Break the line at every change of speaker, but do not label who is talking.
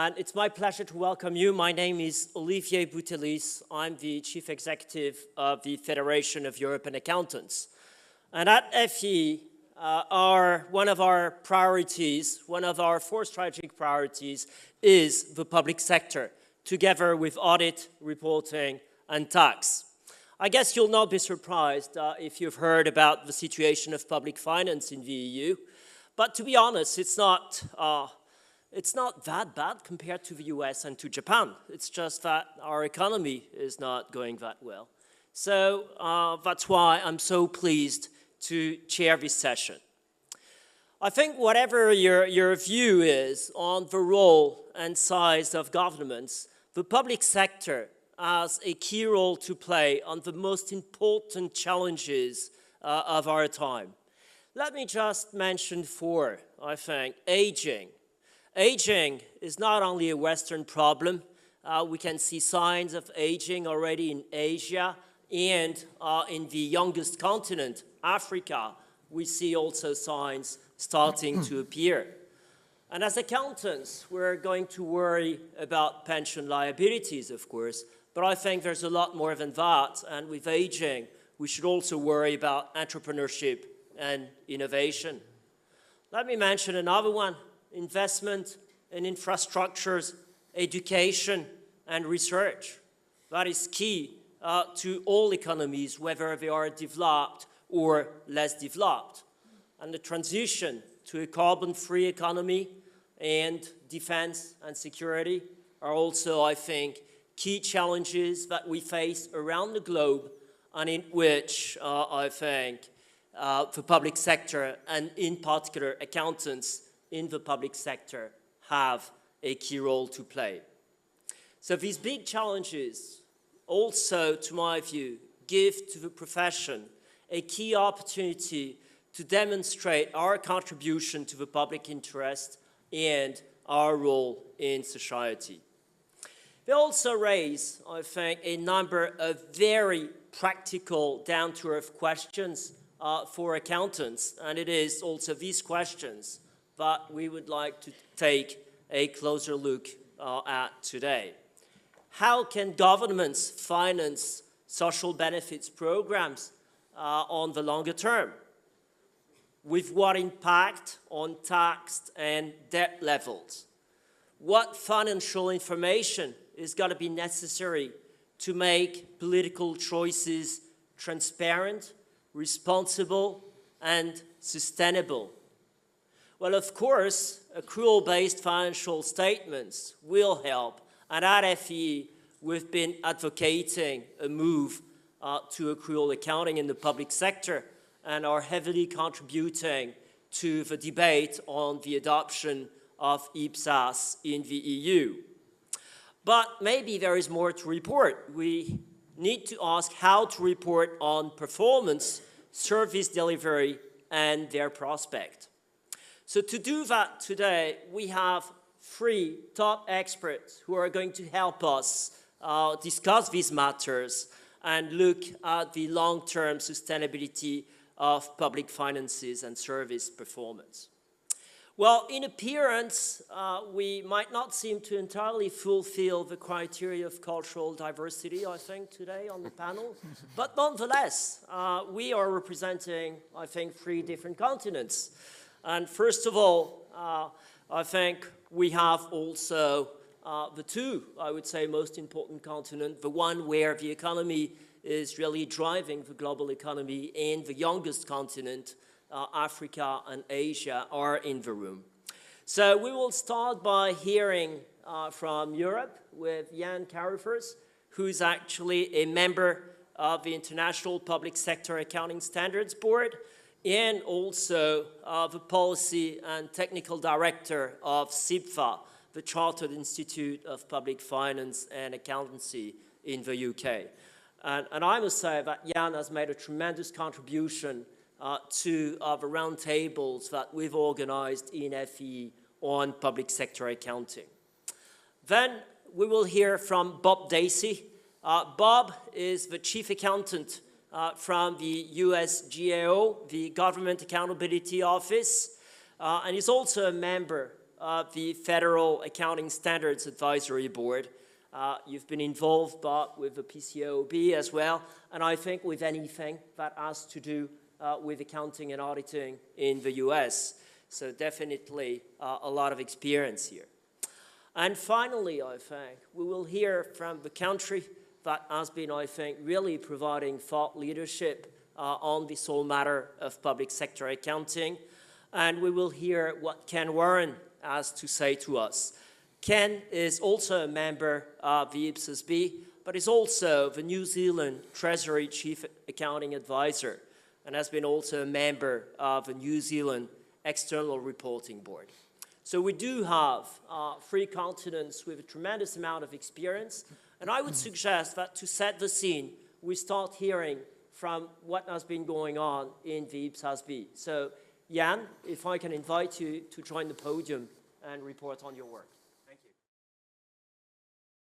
And it's my pleasure to welcome you. My name is Olivier Boutellis. I'm the Chief Executive of the Federation of European Accountants. And at FE, one of our priorities, one of our 4 strategic priorities is the public sector, together with audit, reporting, and tax. I guess you'll not be surprised if you've heard about the situation of public finance in the EU. But to be honest, it's not that bad compared to the US and to Japan. It's just that our economy is not going that well. So that's why I'm so pleased to chair this session. I think whatever your view is on the role and size of governments, the public sector has a key role to play on the most important challenges of our time. Let me just mention 4, I think. Aging. Aging is not only a Western problem. We can see signs of aging already in Asia and in the youngest continent, Africa. We see also signs starting to appear. And as accountants, we're going to worry about pension liabilities, of course, but I think there's a lot more than that. And with aging, we should also worry about entrepreneurship and innovation. Let me mention another one. Investment in infrastructures, education, and research. That is key to all economies, whether they are developed or less developed. And the transition to a carbon-free economy and defense and security are also, I think, key challenges that we face around the globe and in which I think the public sector and in particular accountants in the public sector have a key role to play. So these big challenges also, to my view, give to the profession a key opportunity to demonstrate our contribution to the public interest and our role in society. They also raise, I think, a number of very practical, down-to-earth questions for accountants, and it is also these questions that we would like to take a closer look at today. How can governments finance social benefits programs on the longer term? With what impact on tax and debt levels? What financial information is going to be necessary to make political choices transparent, responsible, and sustainable? Well, of course, accrual-based financial statements will help, and at FE, we've been advocating a move to accrual accounting in the public sector and are heavily contributing to the debate on the adoption of IPSAS in the EU. But maybe there is more to report. We need to ask how to report on performance, service delivery, and their prospect. So to do that today, we have 3 top experts who are going to help us discuss these matters and look at the long-term sustainability of public finances and service performance. Well, in appearance, we might not seem to entirely fulfill the criteria of cultural diversity, I think, today on the panel. But nonetheless, we are representing, I think, 3 different continents. And first of all, I think we have also the 2, I would say, most important continent, the one where the economy is really driving the global economy, and the youngest continent, Africa and Asia, are in the room. So we will start by hearing from Europe with Jan Carruthers, who's actually a member of the International Public Sector Accounting Standards Board, and also the Policy and Technical Director of CIPFA, the Chartered Institute of Public Finance and Accountancy in the UK. And I must say that Jan has made a tremendous contribution to the roundtables that we've organized in FE on public sector accounting. Then we will hear from Bob Dacey. Bob is the Chief Accountant from the US GAO, the Government Accountability Office, and he's also a member the Federal Accounting Standards Advisory Board. You've been involved with the PCAOB as well, and I think with anything that has to do with accounting and auditing in the US. So definitely a lot of experience here. And finally, I think, we will hear from the country that has been, I think, really providing thought leadership on this whole matter of public sector accounting. And we will hear what Ken Warren has to say to us. Ken is also a member of the IPSASB, but is also the New Zealand Treasury Chief Accounting Advisor, and has been also a member of the New Zealand External Reporting Board. So we do have three continents with a tremendous amount of experience, and I would suggest that to set the scene, we start hearing from what has been going on in the IPSASB. So Jan, if I can invite you to join the podium and report on your work.